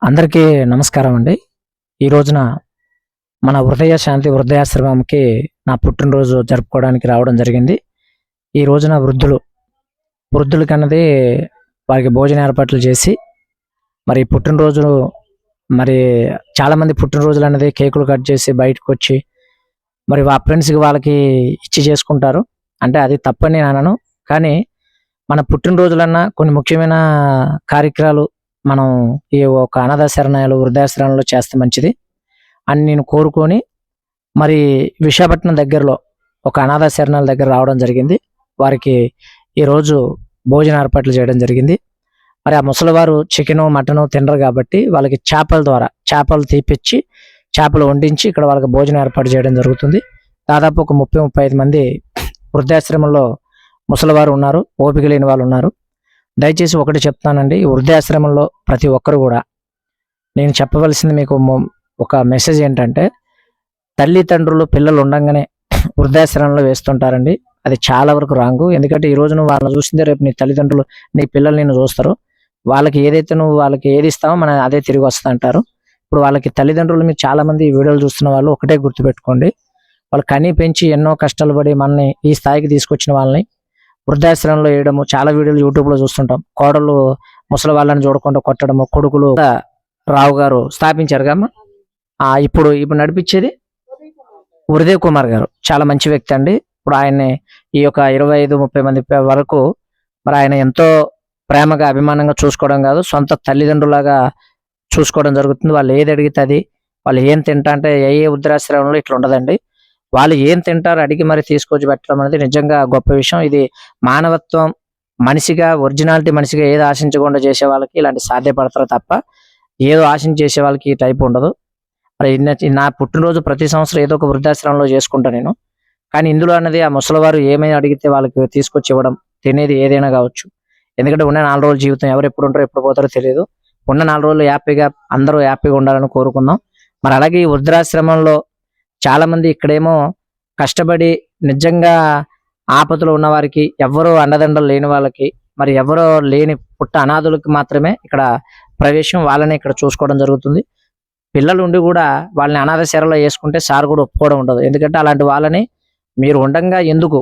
అందరికీ నమస్కారం అండి. ఈ రోజున మన హృదయ శాంతి వృద్ధాశ్రమంకి నా పుట్టినరోజు జరుపుకోవడానికి రావడం జరిగింది. ఈ రోజున వృద్ధులకి అన్నది వారికి భోజన ఏర్పాట్లు చేసి మరి పుట్టినరోజు మరి చాలామంది పుట్టినరోజులు అనేది కేకులు కట్ చేసి బయటకు వచ్చి మరి ఆ ఫ్రెండ్స్కి వాళ్ళకి ఇచ్చి చేసుకుంటారు. అంటే అది తప్పని నేను అనను, కానీ మన పుట్టినరోజులన్నా కొన్ని ముఖ్యమైన కార్యక్రమాలు మనం ఈ ఒక అనాథ శరణాలయాలు వృద్ధాశ్రమంలో చేస్తే మంచిది అని నేను కోరుకొని మరి విశాఖపట్నం దగ్గరలో ఒక అనాథ శరణాల దగ్గర రావడం జరిగింది. వారికి ఈరోజు భోజన ఏర్పాట్లు చేయడం జరిగింది. మరి ఆ ముసలివారు చికెను మటను తినరు కాబట్టి వాళ్ళకి చేపలు తీపిచ్చి చేపలు వండించి ఇక్కడ వాళ్ళకి భోజనం ఏర్పాటు చేయడం జరుగుతుంది. దాదాపు ఒక 30-35 మంది వృద్ధాశ్రమంలో ముసలివారు ఉన్నారు, ఓపిక లేని వాళ్ళు ఉన్నారు. దయచేసి ఒకటి చెప్తానండి, వృద్ధాశ్రమంలో ప్రతి ఒక్కరు కూడా నేను చెప్పవలసింది మీకు ఒక మెసేజ్ ఏంటంటే, తల్లిదండ్రులు పిల్లలు ఉండగానే వృద్ధాశ్రమంలో వేస్తుంటారండి. అది చాలా వరకు రాంగు. ఎందుకంటే ఈ రోజు నువ్వు వాళ్ళని చూసిందే రేపు నీ తల్లిదండ్రులు నీ పిల్లలు నేను చూస్తారు. వాళ్ళకి ఏదైతే నువ్వు వాళ్ళకి ఏది ఇస్తావో మన అదే తిరిగి వస్తా అంటారు. ఇప్పుడు వాళ్ళకి తల్లిదండ్రులు మీరు చాలా మంది ఈ వీడియోలు చూస్తున్న వాళ్ళు ఒకటే గుర్తుపెట్టుకోండి, వాళ్ళు కనీ పెంచి ఎన్నో కష్టాలు పడి మనల్ని ఈ స్థాయికి తీసుకొచ్చిన వాళ్ళని వృద్ధాశ్రమంలో వేయడము చాలా వీడియోలు యూట్యూబ్లో చూస్తుంటాం. కోడలు ముసలి వాళ్ళని చూడకుండా కొట్టడము, కొడుకులు రావు గారు స్థాపించారు కమ్మా. ఇప్పుడు నడిపించేది ఉదయ్ కుమార్ గారు చాలా మంచి వ్యక్తి అండి. ఇప్పుడు ఆయన్ని ఈ యొక్క 25-30 మంది వరకు మరి ఆయన ఎంతో ప్రేమగా అభిమానంగా చూసుకోవడం కాదు, సొంత తల్లిదండ్రులాగా చూసుకోవడం జరుగుతుంది. వాళ్ళు ఏది అడిగితే అది, వాళ్ళు ఏం తింటా అంటే ఏ వృద్ధాశ్రమంలో ఇట్లా ఉండదండి. వాళ్ళు ఏం తింటారో అడిగి మరి తీసుకొచ్చి పెట్టడం అనేది నిజంగా గొప్ప విషయం. ఇది మానవత్వం, మనిషిగా ఒరిజినాలిటీ మనిషిగా ఏది ఆశించకుండా చేసే వాళ్ళకి ఇలాంటి సాధ్యపడతారు తప్ప ఏదో ఆశించి చేసే వాళ్ళకి ఈ టైప్ ఉండదు. మరి నా పుట్టినరోజు ప్రతి సంవత్సరం ఏదో ఒక వృద్ధాశ్రమంలో చేసుకుంటా నేను. కానీ ఇందులో అన్నది ఆ ముసలివారు ఏమైనా అడిగితే వాళ్ళకి తీసుకొచ్చి ఇవ్వడం, తినేది ఏదైనా కావచ్చు. ఎందుకంటే ఉన్న 4 రోజుల జీవితం ఎవరు ఎప్పుడు ఉంటారో ఎప్పుడు పోతారో తెలియదు. ఉన్న 4 రోజులు అందరూ హ్యాపీగా ఉండాలని కోరుకుందాం. మరి అలాగే ఈ వృద్ధాశ్రమంలో చాలా మంది ఇక్కడేమో కష్టపడి నిజంగా ఆపదలో ఉన్న వారికి, ఎవరో అండదండలు లేని వాళ్ళకి, మరి ఎవరో లేని పుట్ట అనాథులకి మాత్రమే ఇక్కడ ప్రవేశం, వాళ్ళని ఇక్కడ చూసుకోవడం జరుగుతుంది. పిల్లలు ఉండి కూడా వాళ్ళని అనాథ శరణలో వేసుకుంటే సార్ కూడా ఒప్పుకోవడం ఉండదు. ఎందుకంటే అలాంటి వాళ్ళని మీరు ఉండంగా ఎందుకు,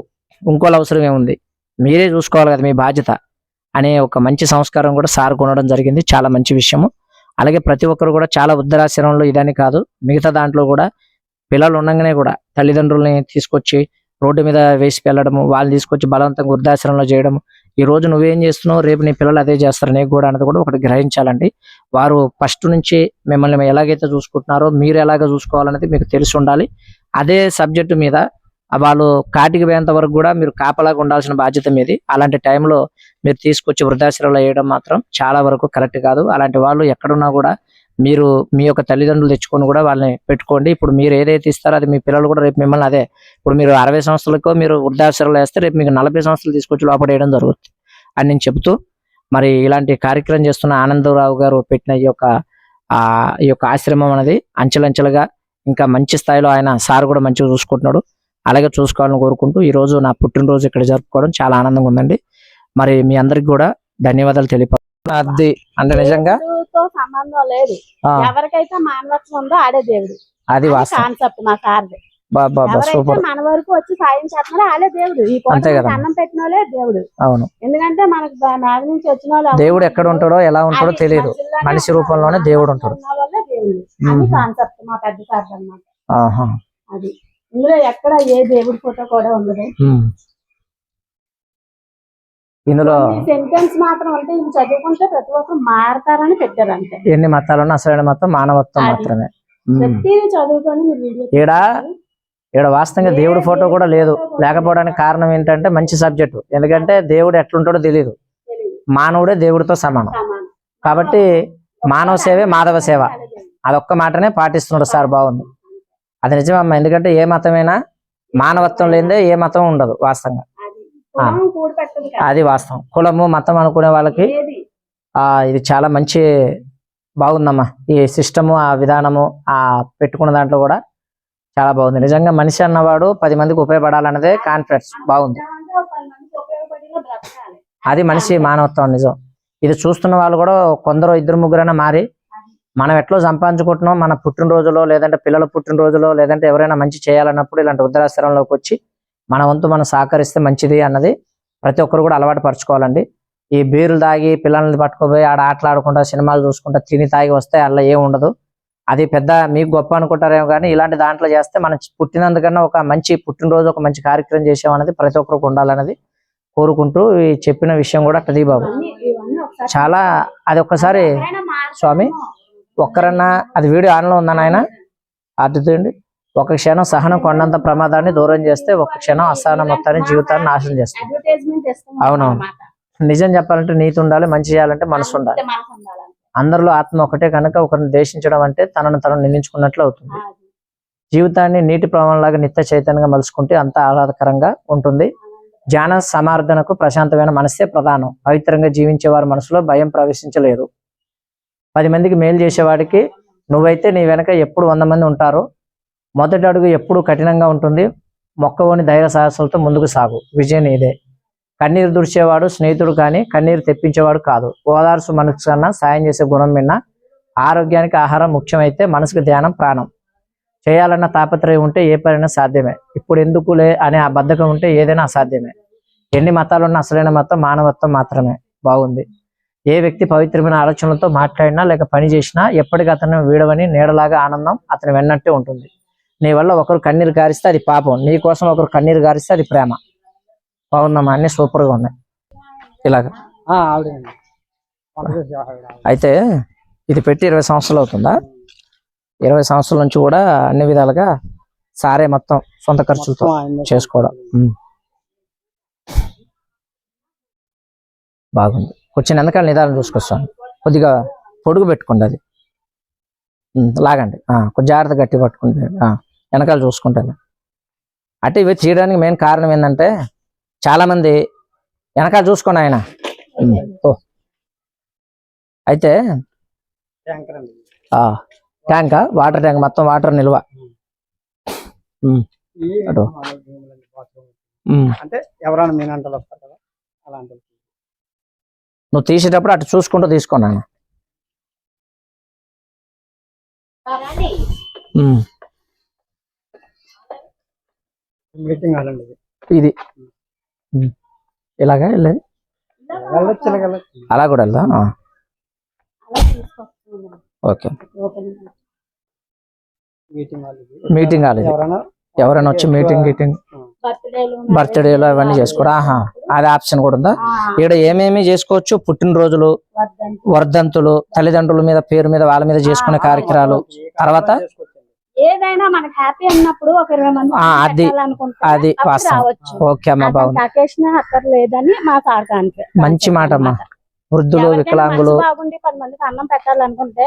ఇంకోళ్ళ అవసరం ఏముంది, మీరే చూసుకోవాలి కదా, మీ బాధ్యత అనే ఒక మంచి సంస్కారం కూడా సార్ కొనడం జరిగింది. చాలా మంచి విషయము. అలాగే ప్రతి ఒక్కరు కూడా చాలా వృద్ధాశ్రమంలో ఇదని కాదు, మిగతా దాంట్లో కూడా పిల్లలు ఉండగానే కూడా తల్లిదండ్రుల్ని తీసుకొచ్చి రోడ్డు మీద వేసి వెళ్ళడము, వాళ్ళని తీసుకొచ్చి బలవంతంగా వృద్ధాశ్రమంలో చేయడము. ఈ రోజు నువ్వేం చేస్తున్నావు, రేపు నీ పిల్లలు అదే చేస్తారు నీకు కూడా అన్నది కూడా ఒకటి గ్రహించాలండి. వారు ఫస్ట్ నుంచి మిమ్మల్ని ఎలాగైతే చూసుకుంటున్నారో మీరు ఎలాగ చూసుకోవాలనేది మీకు తెలిసి ఉండాలి. అదే సబ్జెక్టు మీద వాళ్ళు కాటికి పోయేంత వరకు కూడా మీరు కాపలాగా ఉండాల్సిన బాధ్యత మీది. అలాంటి టైంలో మీరు తీసుకొచ్చి వృద్ధాశ్రమంలో వేయడం మాత్రం చాలా వరకు కరెక్ట్ కాదు. అలాంటి వాళ్ళు ఎక్కడున్నా కూడా మీరు మీ యొక్క తల్లిదండ్రులు తెచ్చుకొని కూడా వాళ్ళని పెట్టుకోండి. ఇప్పుడు మీరు ఏదైతే ఇస్తారో అది మీ పిల్లలు కూడా రేపు మిమ్మల్ని అదే, ఇప్పుడు మీరు 60 సంవత్సరాలకో మీరు వృద్ధాశ్రమంలో వేస్తే రేపు మీకు 40 సంవత్సరాలు తీసుకొచ్చి లోపల వేయడం జరుగుతుంది అని నేను చెబుతూ, మరి ఇలాంటి కార్యక్రమం చేస్తున్న ఆనందరావు గారు పెట్టిన ఈ యొక్క ఆశ్రమం అనేది అంచెలంచెలుగా ఇంకా మంచి స్థాయిలో ఆయన సార్ కూడా మంచిగా చూసుకుంటున్నాడు, అలాగే చూసుకోవాలని కోరుకుంటూ ఈ రోజు నా పుట్టినరోజు ఇక్కడ జరుపుకోవడం చాలా ఆనందంగా ఉందండి. మరి మీ అందరికి కూడా ధన్యవాదాలు తెలియదు. అది అంటే నిజంగా సంబంధం లేదు, ఎవరికైతే మానవత్వం ఉందో ఆడే దేవుడు. అది కాన్సెప్ట్ మా సార్ది. మన వరకు వచ్చి సాయం చేస్తున్నారో ఆడే దేవుడు. ఈ అన్నం పెట్టిన వాళ్ళే దేవుడు. అవును, ఎందుకంటే మనకు మేఘ నుంచి వచ్చిన వాళ్ళు దేవుడు ఎక్కడ ఉంటాడో ఎలా ఉంటాడో తెలియదు, మనిషి రూపంలోనే దేవుడు ఉంటాడు. దేవుడు అది కాన్సెప్ట్ మా పెద్ద సార్ అన్నమాట. అది ఇందులో ఎక్కడ ఏ దేవుడి ఫోటో కూడా ఉండదు. ఇందులో సెంటెన్స్ మాత్రం అంటే ఇది చదువుకుంటే ప్రతి ఒక్కరు మారతారని పెట్టారు. అంతే, ఎన్ని మతాలను అసలైన మతం మానవత్వం మాత్రమే. ప్రతిదీ చదువుకొని ఈడ వాస్తవంగా దేవుడి ఫోటో కూడా లేదు. లేకపోవడానికి కారణం ఏంటంటే మంచి సబ్జెక్టు. ఎందుకంటే దేవుడు ఎట్లుంటాడో తెలియదు, మానవుడే దేవుడితో సమానం. కాబట్టి మానవ సేవే మాధవ సేవ, అదొక్క మాటనే పాటిస్తున్నాడు సార్. బాగుంది, అది నిజమమ్మా. ఎందుకంటే ఏ మతమైనా మానవత్వం లేదే ఏ మతం ఉండదు వాస్తవంగా. కులం కూడి పెట్టదు కదా. అది వాస్తవం. కులము మతం అనుకునే వాళ్ళకి ఏది ఇది చాలా మంచి బాగుందమ్మా. ఈ సిస్టము, ఆ విధానము, ఆ పెట్టుకున్న దాంట్లో కూడా చాలా బాగుంది. నిజంగా మనిషి అన్నవాడు 10 మందికి ఉపయోగపడాలన్నదే కాన్ఫిడెన్స్ బాగుంది. అంటే ఒక 10 మందికి ఉపయోగపడేలా బ్రతకాలి. అది మనిషి మానవత్వం నిజం. ఇది చూస్తున్న వాళ్ళు కూడా కొందరు ఇద్దరు ముగ్గురైనా మారి మనం ఎట్లా సంపాదించుకుంటున్నాం, మన పుట్టినరోజులో లేదంటే పిల్లల పుట్టినరోజులో లేదంటే ఎవరైనా మంచి చేయాలన్నప్పుడు ఇలాంటి వృద్ధాశ్రమంలోకి వచ్చి మన వంతు మనం సహకరిస్తే మంచిది అన్నది ప్రతి ఒక్కరు కూడా అలవాటు పరచుకోవాలండి. ఈ బీర్లు తాగి పిల్లల్ని పట్టుకుపోయి ఆడ ఆటలాడుకుంటా సినిమాలు చూసుకుంటా తిని తాగి వస్తే అలా ఏం ఉండదు. అది పెద్ద మీకు గొప్ప అనుకుంటారేమో కానీ ఇలాంటి దాంట్లో చేస్తే మనం పుట్టినందుకన్నా ఒక మంచి పుట్టినరోజు ఒక మంచి కార్యక్రమం చేసామన్నది ప్రతి ఒక్కరికి ఉండాలన్నది కోరుకుంటూ ఈ చెప్పిన విషయం కూడా ప్రదీ బాబు ఇవన్నీ ఒకసారి చాలా అది ఒక్కసారి ఎవరైనా మారుతారేమో. స్వామి ఒక్కరన్నా అది వీడియో ఆన్లో ఉందని ఆయన అర్థండి. ఒక క్షణం సహనం కొండంత ప్రమాదాన్ని దూరం చేస్తే ఒక క్షణం అసహనం మొత్తాన్ని జీవితాన్ని నాశనం చేస్తుంది. అడ్వర్టైజ్మెంట్ ఇస్తున్నాం అవునవును. అన్నమాట. నిజం చెప్పాలంటే నీతి ఉండాలి, మంచి చేయాలంటే మనసు ఉండాలి. అంతే మనసు ఉండాలి. అందరిలో ఆత్మ ఒకటే కనుక ఒకరిని దేశించడం అంటే తనను తను నిందించుకున్నట్లు అవుతుంది. అది. జీవితాన్ని నీటి ప్రవాహంలాగా నిత్య చైతన్యంగా మలుచుకుంటే అంత ఆహ్లాదకరంగా ఉంటుంది. జ్ఞాన సమార్ధనకు ప్రశాంతమైన మనసే ప్రధానం. పవిత్రంగా జీవించే వారి మనసులో భయం ప్రవేశించలేదు. 10 మందికి మేలు చేసేవాడికి నువ్వైతే నీ వెనక ఎప్పుడు 100 మంది ఉంటారు. మొదటి అడుగు ఎప్పుడు కఠినంగా ఉంటుంది. మొక్కవోని ధైర్య సాహసాలతో ముందుకు సాగు, విజయం నీదే. కన్నీరు దుడిచేవాడు స్నేహితుడు కానీ కన్నీరు తెప్పించేవాడు కాదు. ఓదార్సు మనసు కన్నా సాయం చేసే గుణం విన్నా. ఆరోగ్యానికి ఆహారం ముఖ్యమైతే మనసుకు ధ్యానం ప్రాణం. చేయాలన్న తాపత్రయం ఉంటే ఏ పనైనా సాధ్యమే. ఇప్పుడు ఎందుకులే అనే ఆ బద్ధకం ఉంటే ఏదైనా అసాధ్యమే. ఎన్ని మతాలున్నా అసలైన మతం మానవత్వం మాత్రమే. బాగుంది. ఏ వ్యక్తి పవిత్రమైన ఆలోచనలతో మాట్లాడినా లేక పని చేసినా ఎప్పటికీ అతను వీడవని నీడలాగా ఆనందం అతను వెన్నట్టే ఉంటుంది. నీ వల్ల ఒకరు కన్నీరు గారిస్తే అది పాపం, నీ కోసం ఒకరు కన్నీరు గారిస్తే అది ప్రేమ. బాగుందమ్మా, అన్ని సూపర్గా ఉన్నాయి. ఇలాగా అయితే ఇది పెట్టి 20 సంవత్సరాలు అవుతుందా? 20 సంవత్సరాల నుంచి కూడా అన్ని విధాలుగా సారే మొత్తం సొంత ఖర్చులతో చేసుకోవడం. బాగుంది. కొంచెం వెనకాల నిదానం చూసుకొస్తాను. కొద్దిగా పొడుగు పెట్టుకోండి, అది లాగండి. కొంచెం జాగ్రత్త గట్టి పట్టుకుంటే వెనకాల చూసుకుంటాను. అంటే ఇవి చేయడానికి మెయిన్ కారణం ఏంటంటే చాలా మంది వెనకాల చూసుకోండి ఆయన. అయితే ట్యాంక్ వాటర్ ట్యాంక్ మొత్తం వాటర్ నిల్వ. అంటే ఎవరైనా మీనంటలు వస్తారు కదా అలాంటి. నువ్వు తీసేటప్పుడు అటు చూసుకుంటూ తీసుకున్నాను. మీటింగ్ హాల్ అండి ఇది. ఇలాగా వెళ్ళేది అలా కూడా వెళ్దా? ఓకే. మీటింగ్ హాల్ ఇది. ఎవరైనా వచ్చి మీటింగ్ బర్త్డేలు అవన్నీ చేసుకోవడం. అది ఆప్షన్ కూడా ఉందా? ఇక్కడ ఏమేమి చేసుకోవచ్చు? పుట్టినరోజులు, వర్ధంతులు, తల్లిదండ్రుల మీద పేరు మీద వాళ్ళ మీద చేసుకునే కార్యక్రమాలు. తర్వాత ఏదైనా మనకి హ్యాపీ అన్నప్పుడు ఒక 20 మంది అది వాస్తవం. ఓకే అమ్మా, బాగుంది. అకేషన్ అక్కర్లేదని మా సార్కానికి మంచి మాట అమ్మా. వృద్ధులు, వికలాంగులు బాగుండి 10 మందికి అన్నం పెట్టాలనుకుంటే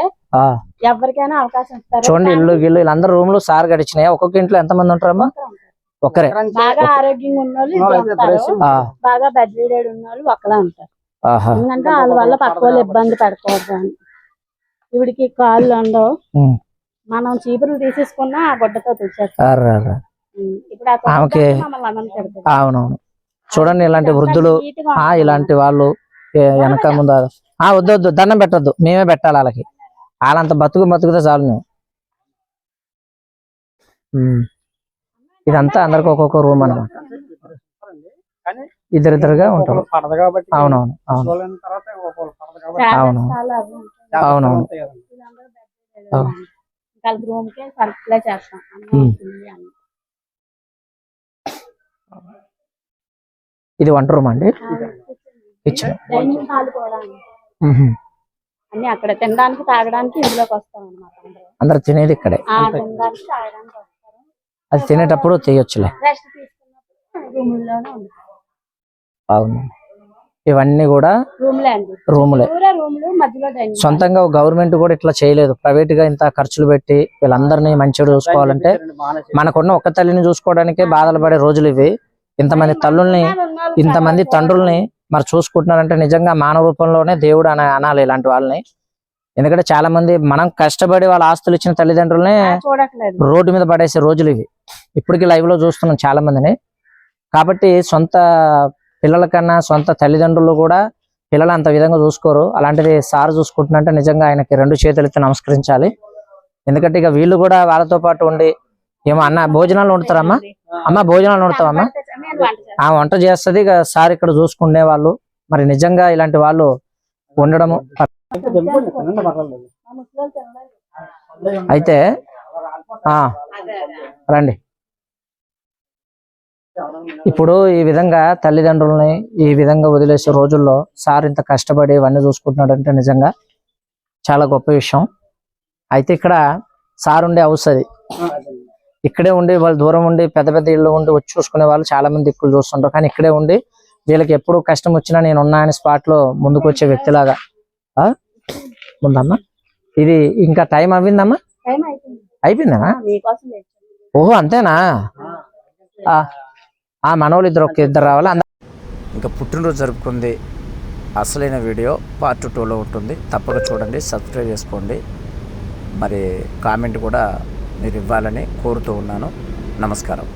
ఎవరికైనా అవకాశం ఇస్తారు. చూడండి, ఇల్లు వీళ్ళందరూ రూమ్ లో సార్ గడిచినాయి. ఒక్కొక్క ఇంట్లో ఎంతమంది ఉంటారమ్మా? ఒక్కరే. బాగా ఆరోగ్యంగా ఉన్న వాళ్ళు, బాగా బెడ్ రీడెడ్ ఉన్న వాళ్ళు ఒకలా ఉంటారు. ఎందుకంటే వాళ్ళ వల్ల పక్క వాళ్ళు ఇబ్బంది పడకూడదు అని. ఇవిడికి కాళ్ళు ఉండవు. మనం చీపురు తీసేసుకున్నా ఆ గుడ్డతో తెచ్చేస్తారు. ఆమెకి అవునవును. చూడండి, ఇలాంటి వృద్ధులు, ఇలాంటి వాళ్ళు వెనక ముందు వద్దు దండం పెట్టద్దు, మేమే పెట్టాలి వాళ్ళకి. వాళ్ళంత బతుకుతే చాలు మేము. ఇదంతా అందరికి ఒక్కొక్క రూమ్ అన్నమాట. ఇద్దరిద్దరుగా ఉంటారు. అవునవును అవునవును అవునవును. ఇది వంట రూమ్ అండి. కిచెన్ అన్ని అక్కడ తినడానికి తాగడానికి ఇందులోకి వస్తాం అన్నమాట. అందరు తినేది ఇక్కడే. తినడానికి తాగడానికి వస్తారు. అది తినేటప్పుడు చేయొచ్చులే. రెస్ట్ తీసుకున్నప్పుడు రూముల్లోనే ఉంటాం. అవును. ఇవన్నీ కూడా రూమ్లే అండి, రూములే. రూమ్లు మధ్యలో డైనింగ్. సొంతంగా గవర్నమెంట్ కూడా ఇట్లా చేయలేదు, ప్రైవేట్ గా ఇంత ఖర్చులు పెట్టి వీళ్ళందరినీ మంచిగా చూసుకోవాలంటే మనకున్న ఒక్క తల్లిని చూసుకోవడానికే బాధలు పడే రోజులు ఇవి. ఇంతమంది తల్లుల్ని ఇంతమంది తండ్రుల్ని మరి చూసుకుంటున్నారంటే నిజంగా మానవ రూపంలోనే దేవుడు అనాలి ఇలాంటి వాళ్ళని. ఎందుకంటే చాలా మంది మనం కష్టపడి వాళ్ళ ఆస్తులు ఇచ్చిన తల్లిదండ్రులనే చూడట్లేదు, రోడ్డు మీద పడేసే రోజులు ఇవి. ఇప్పటికీ లైవ్ లో చూస్తున్నాం చాలా మందిని. కాబట్టి సొంత పిల్లల కన్నా సొంత తల్లిదండ్రులు కూడా పిల్లలు అంత విధంగా చూసుకోరు. అలాంటిది సార్ చూసుకుంటున్నట్టే నిజంగా ఆయనకి 2 చేతులెత్తి నమస్కరించాలి. ఎందుకంటే ఇక వీళ్ళు కూడా వాళ్ళతో పాటు ఉండి ఏమో అన్న భోజనాలు వండుతారమ్మా, అమ్మ భోజనాలు వండుతావమ్మా, ఆ వంట చేస్తుంది ఇక సార్ ఇక్కడ చూసుకునే వాళ్ళు. మరి నిజంగా ఇలాంటి వాళ్ళు ఉండడము. అయితే రండి, ఇప్పుడు ఈ విధంగా తల్లిదండ్రులని ఈ విధంగా వదిలేసే రోజుల్లో సార్ ఇంత కష్టపడి ఇవన్నీ చూసుకుంటున్నాడు అంటే నిజంగా చాలా గొప్ప విషయం. అయితే ఇక్కడ సార్ ఉండే హౌస్ అది, ఇక్కడే ఉండి వాళ్ళు దూరం ఉండి పెద్ద పెద్ద ఇళ్ళు ఉండి వచ్చి చూసుకునే వాళ్ళు చాలా మంది దిక్కులు చూస్తుంటారు. కానీ ఇక్కడే ఉండి వీళ్ళకి ఎప్పుడు కష్టం వచ్చినా నేను ఉన్నా అని స్పాట్ లో ముందుకు వచ్చే వ్యక్తిలాగా ఉందమ్మా. ఇది ఇంకా టైం అవ్విందమ్మా, అయిపోయిందమ్మా. ఓహో అంతేనా? ఆ మనోళ్ళు ఇద్దరు రావాలి. ఇంకా పుట్టినరోజు జరుపుకుంది అసలైన వీడియో పార్ట్ 2లో ఉంటుంది, తప్పక చూడండి, సబ్స్క్రైబ్ చేసుకోండి. మరి కామెంట్ కూడా మీరు ఇవ్వాలని కోరుతూ ఉన్నాను. నమస్కారం.